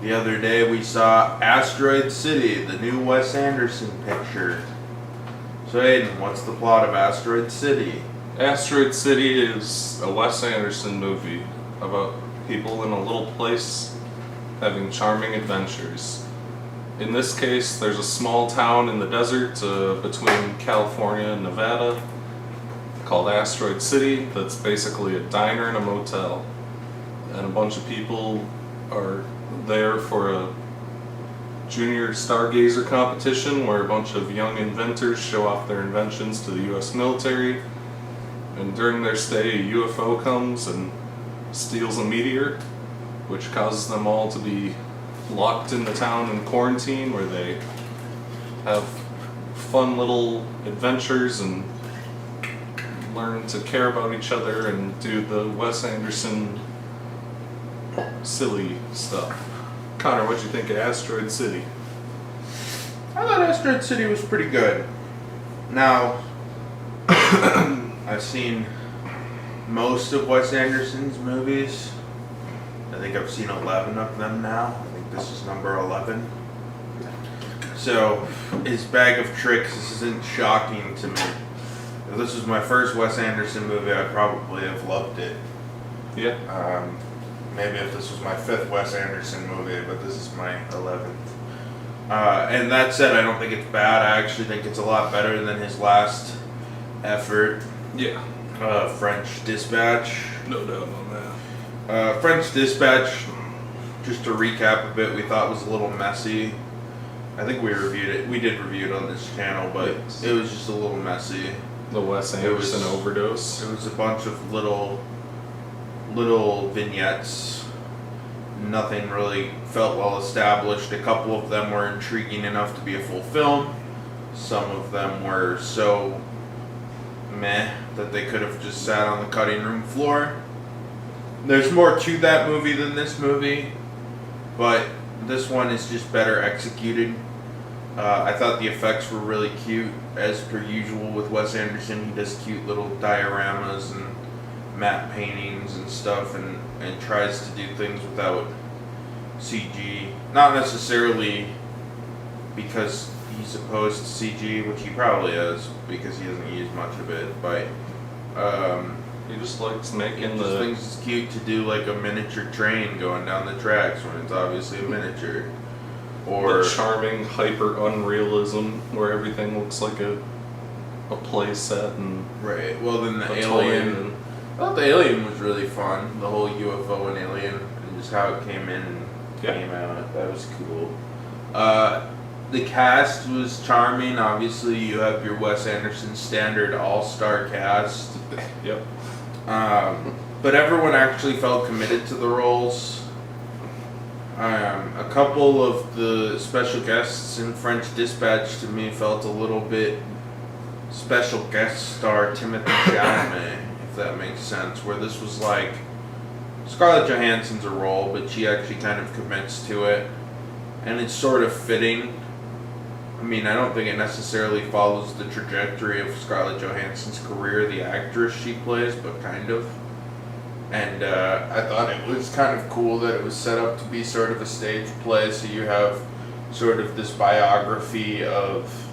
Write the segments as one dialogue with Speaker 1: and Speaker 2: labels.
Speaker 1: The other day we saw Asteroid City, the new Wes Anderson picture. So Aiden, what's the plot of Asteroid City?
Speaker 2: Asteroid City is a Wes Anderson movie about people in a little place having charming adventures. In this case, there's a small town in the desert between California and Nevada called Asteroid City that's basically a diner and a motel. And a bunch of people are there for a junior stargazer competition where a bunch of young inventors show off their inventions to the US military. And during their stay, a UFO comes and steals a meteor, which causes them all to be locked in the town in quarantine where they have fun little adventures and learn to care about each other and do the Wes Anderson silly stuff. Connor, what'd you think of Asteroid City?
Speaker 1: I thought Asteroid City was pretty good. Now, I've seen most of Wes Anderson's movies. I think I've seen 11 of them now. I think this is number 11. So, his bag of tricks, this isn't shocking to me. If this was my first Wes Anderson movie, I'd probably have loved it.
Speaker 2: Yeah.
Speaker 1: Maybe if this was my 5th Wes Anderson movie, but this is my 11th. And that said, I don't think it's bad. I actually think it's a lot better than his last effort.
Speaker 2: Yeah.
Speaker 1: French Dispatch.
Speaker 2: No doubt on that.
Speaker 1: French Dispatch, just to recap a bit, we thought was a little messy. I think we reviewed it. We did review it on this channel, but
Speaker 2: Yes.
Speaker 1: it was just a little messy.
Speaker 2: The Wes Anderson overdose.
Speaker 1: It was a bunch of little vignettes. Nothing really felt well established. A couple of them were intriguing enough to be a full film. Some of them were so meh that they could have just sat on the cutting room floor. There's more to that movie than this movie, but this one is just better executed. I thought the effects were really cute, as per usual with Wes Anderson. He does cute little dioramas and matte paintings and stuff, and tries to do things without CG. Not necessarily because he's opposed to CG, which he probably is, because he doesn't use much of it, but
Speaker 2: He just likes making
Speaker 1: he just thinks it's cute to do like a miniature train going down the tracks when it's obviously a miniature. Or
Speaker 2: the charming hyper unrealism where everything looks like a play set and
Speaker 1: right. Well, then the
Speaker 2: a
Speaker 1: alien.
Speaker 2: toy and
Speaker 1: I thought the alien was really fun. The whole UFO and alien, and just how it came in and came out. That was cool. The cast was charming. Obviously, you have your Wes Anderson standard all-star cast.
Speaker 2: Yep.
Speaker 1: But everyone actually felt committed to the roles. A couple of the special guests in French Dispatch to me felt a little bit special guest star Timothy Chalamet, if that makes sense, where this was like Scarlett Johansson's a role, but she actually kind of commits to it, and it's sort of fitting. I mean, I don't think it necessarily follows the trajectory of Scarlett Johansson's career, the actress she plays, but kind of. And I thought it was kind of cool that it was set up to be sort of a stage play, so you have sort of this biography of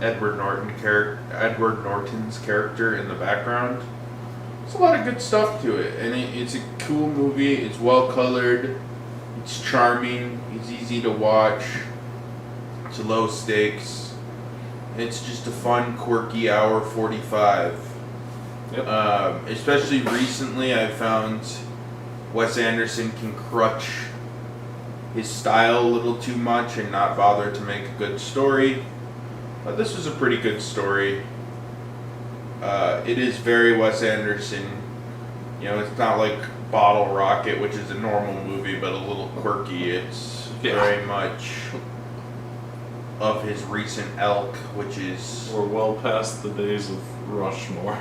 Speaker 1: Edward Norton's character in the background. There's a lot of good stuff to it, and it's a cool movie. It's well colored, it's charming, it's easy to watch, it's low stakes. It's just a fun, quirky hour 45.
Speaker 2: Yep.
Speaker 1: Especially recently, I found Wes Anderson can crutch his style a little too much and not bother to make a good story. But this was a pretty good story. It is very Wes Anderson. You know, it's not like Bottle Rocket, which is a normal movie, but a little quirky. It's very much of his recent ilk, which is...
Speaker 2: We're well past the days of Rushmore.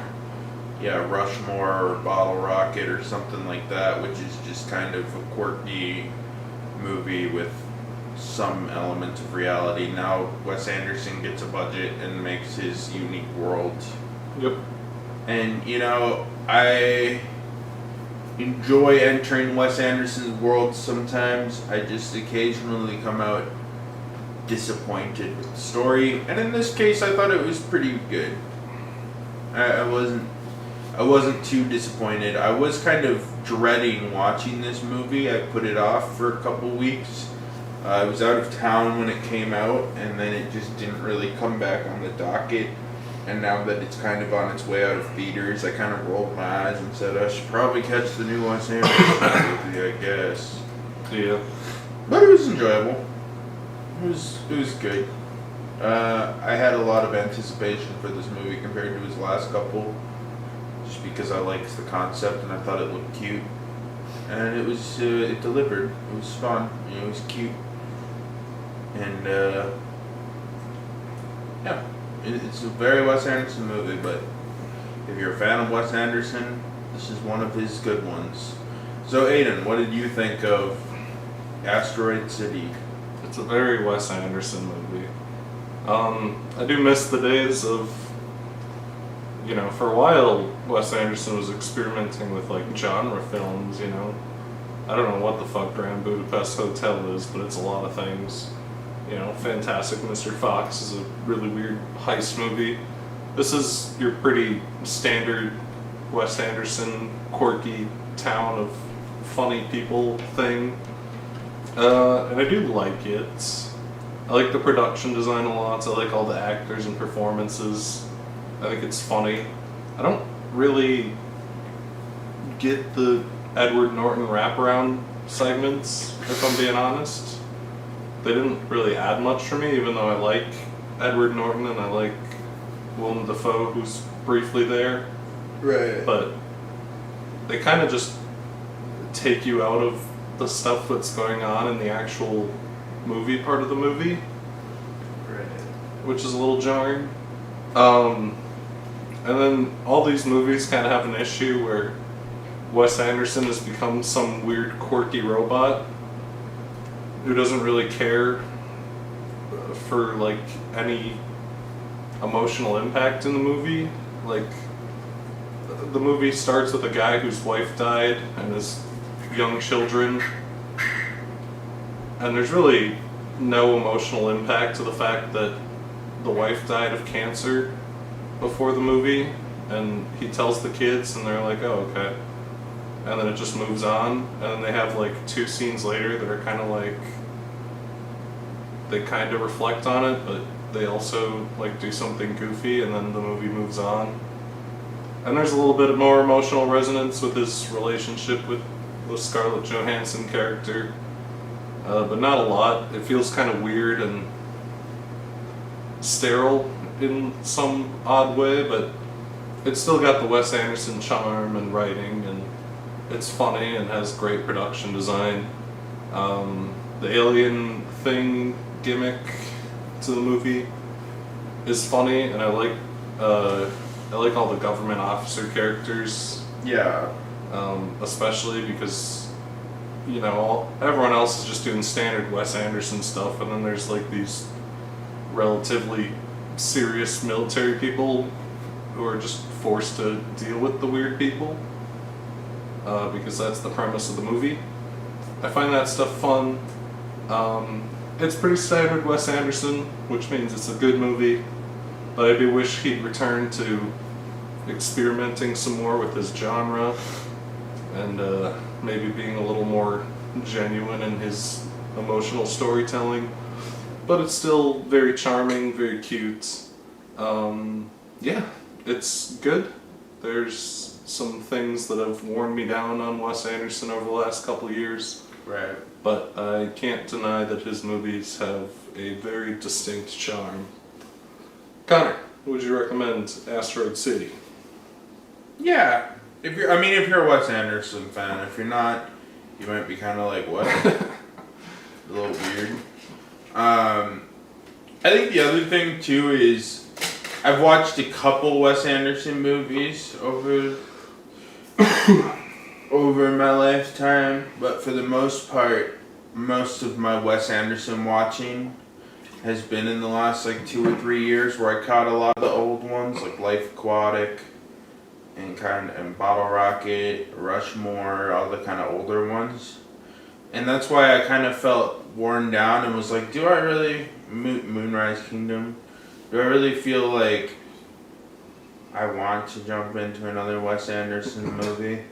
Speaker 1: Yeah, Rushmore or Bottle Rocket or something like that, which is just kind of a quirky movie with some element of reality. Now Wes Anderson gets a budget and makes his unique world.
Speaker 2: Yep.
Speaker 1: And enjoy entering Wes Anderson's world sometimes. I just occasionally come out disappointed with the story, and in this case, I thought it was pretty good. I wasn't too disappointed. I was kind of dreading watching this movie. I put it off for a couple weeks. I was out of town when it came out, and then it just didn't really come back on the docket. And now that it's kind of on its way out of theaters, I kind of rolled my eyes and said I should probably catch the new Wes Anderson movie, I guess.
Speaker 2: Yeah.
Speaker 1: But it was enjoyable. It was good. I had a lot of anticipation for this movie compared to his last couple, just because I liked the concept and I thought it looked cute. And it was it delivered. It was fun. It was cute. And yeah, it's a very Wes Anderson movie. But if you're a fan of Wes Anderson, this is one of his good ones. So Aiden, what did you think of Asteroid City?
Speaker 2: It's a very Wes Anderson movie. I do miss the days of, for a while Wes Anderson was experimenting with like genre films, I don't know what the fuck Grand Budapest Hotel is, but it's a lot of things. Fantastic Mr. Fox is a really weird heist movie. This is your pretty standard Wes Anderson quirky town of funny people thing. And I do like it. I like the production design a lot. I like all the actors and performances. I think it's funny. I don't really get the Edward Norton wraparound segments, if I'm being honest. They didn't really add much for me, even though I like Edward Norton and I like Willem Dafoe, who's briefly there.
Speaker 1: Right.
Speaker 2: But they kind of just take you out of the stuff that's going on in the actual movie part of the movie,
Speaker 1: Right.
Speaker 2: which is a little jarring. And then all these movies kind of have an issue where Wes Anderson has become some weird quirky robot who doesn't really care for like any emotional impact in the movie. Like the movie starts with a guy whose wife died and his young children, and there's really no emotional impact to the fact that the wife died of cancer before the movie, and he tells the kids and they're like, oh, okay. And then it just moves on, and then they have like 2 scenes later that are kind of like, they kind of reflect on it, but they also like do something goofy, and then the movie moves on. And there's a little bit more emotional resonance with his relationship with the Scarlett Johansson character, but not a lot. It feels kind of weird and sterile in some odd way, but it's still got the Wes Anderson charm and writing, and it's funny and has great production design. The alien thing gimmick to the movie is funny, and I like all the government officer characters.
Speaker 1: Yeah.
Speaker 2: Especially because, everyone else is just doing standard Wes Anderson stuff, and then there's like these relatively serious military people who are just forced to deal with the weird people, because that's the premise of the movie. I find that stuff fun. It's pretty standard Wes Anderson, which means it's a good movie, but I do wish he'd return to experimenting some more with his genre, and maybe being a little more genuine in his emotional storytelling. But it's still very charming, very cute. Yeah, it's good. There's some things that have worn me down on Wes Anderson over the last couple of years.
Speaker 1: Right.
Speaker 2: But I can't deny that his movies have a very distinct charm. Connor, would you recommend Asteroid City?
Speaker 1: Yeah. If you're a Wes Anderson fan. If you're not, you might be kind of like, what? A little weird. I think the other thing too is I've watched a couple Wes Anderson movies over my lifetime, but for the most part, most of my Wes Anderson watching has been in the last like 2 or 3 years, where I caught a lot of the old ones like Life Aquatic, and Bottle Rocket, Rushmore, all the kind of older ones. And that's why I kind of felt worn down and was like, do I really Moonrise Kingdom? Do I really feel like I want to jump into another Wes Anderson movie?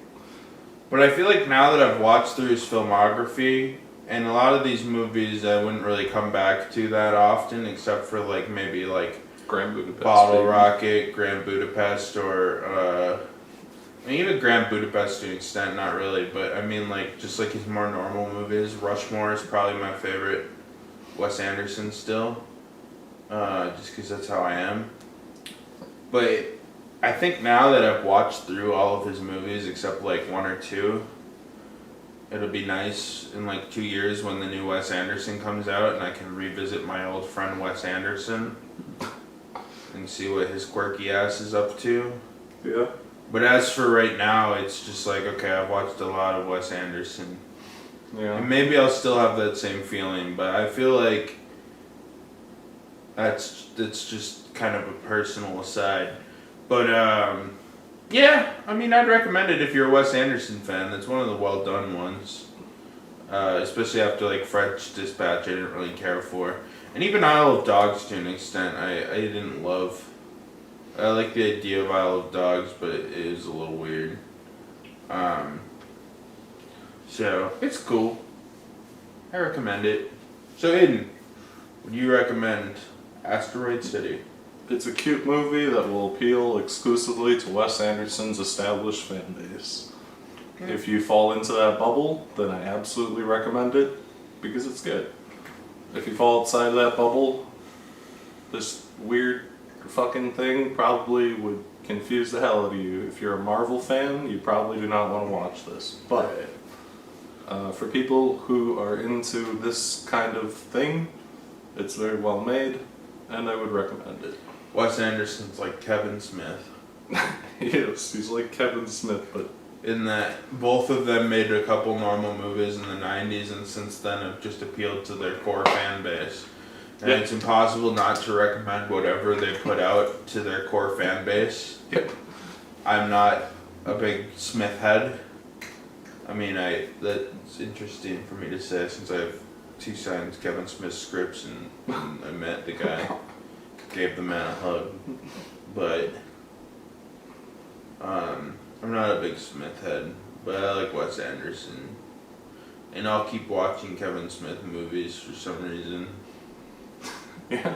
Speaker 1: But I feel like now that I've watched through his filmography, and a lot of these movies I wouldn't really come back to that often, except for like maybe like
Speaker 2: Grand Budapest.
Speaker 1: Bottle
Speaker 2: Baby.
Speaker 1: Rocket, Grand Budapest, or I mean, even Grand Budapest to an extent, not really, but I mean like just like his more normal movies. Rushmore is probably my favorite Wes Anderson still, just because that's how I am. But I think now that I've watched through all of his movies except like one or two, it'll be nice in like 2 years when the new Wes Anderson comes out and I can revisit my old friend Wes Anderson and see what his quirky ass is up to.
Speaker 2: Yeah.
Speaker 1: But as for right now, it's just like, okay, I've watched a lot of Wes Anderson.
Speaker 2: Yeah.
Speaker 1: And maybe I'll still have that same feeling, but I feel like that's just kind of a personal aside. But yeah, I mean, I'd recommend it if you're a Wes Anderson fan. That's one of the well done ones. Especially after like French Dispatch, I didn't really care for, and even Isle of Dogs to an extent, I didn't love. I like the idea of Isle of Dogs, but it is a little weird. So it's cool. I recommend it. So Aiden, would you recommend Asteroid City?
Speaker 2: It's a cute movie that will appeal exclusively to Wes Anderson's established fan base. If you fall into that bubble, then I absolutely recommend it because it's good. If you fall outside of that bubble, this weird fucking thing probably would confuse the hell out of you. If you're a Marvel fan, you probably do not want to watch this. But for people who are into this kind of thing, it's very well made, and I would recommend it.
Speaker 1: Wes Anderson's like Kevin Smith.
Speaker 2: Yes, he's like Kevin Smith, but
Speaker 1: In that both of them made a couple normal movies in the 90s and since then have just appealed to their core fan base. And it's impossible not to recommend whatever they put out to their core fan base.
Speaker 2: Yep.
Speaker 1: I'm not a big Smith head. I mean, that's interesting for me to say since I have 2 signed Kevin Smith scripts and I met the guy, gave the man a hug. But I'm not a big Smith head, but I like Wes Anderson. And I'll keep watching Kevin Smith movies for some reason.
Speaker 2: yeah.